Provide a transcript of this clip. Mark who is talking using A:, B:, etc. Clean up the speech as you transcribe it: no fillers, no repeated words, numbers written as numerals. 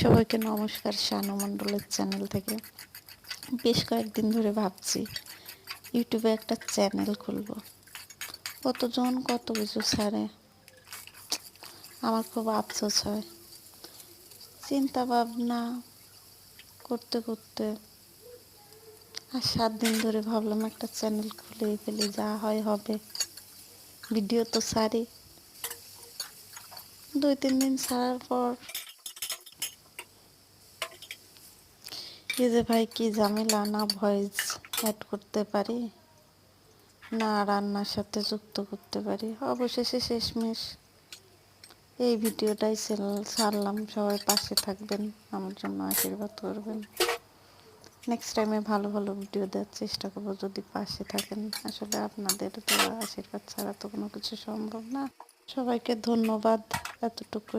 A: সবাইকে নমস্কার, শানু মণ্ডলের চ্যানেল থেকে। বেশ কয়েকদিন ধরে ভাবছি ইউটিউবে একটা চ্যানেল খুলব। কতজন কত কিছু ছাড়ে, আমার খুব আফসোস হয়। চিন্তা ভাবনা করতে করতে আর 7 দিন ধরে ভাবলাম একটা চ্যানেল খুলেই ফেলি, যা হয় হবে। ভিডিও তো ছাড়ি, 2-3 দিন ছাড়ার পর যে ভাই কি ঝামেলা, না ভয়েস অ্যাড করতে পারি, না রান্নার সাথে যুক্ত করতে পারি। অবশেষে শেষমেশ এই ভিডিওটাই ছাড়লাম। সবাই পাশে থাকবেন, আমার জন্য আশীর্বাদ করবেন। নেক্সট টাইমে ভালো ভালো ভিডিও দেওয়ার চেষ্টা করবো, যদি পাশে থাকেন। আসলে আপনাদের তো আশীর্বাদ ছাড়া তো কোনো কিছু সম্ভব না। সবাইকে ধন্যবাদ এতটুকু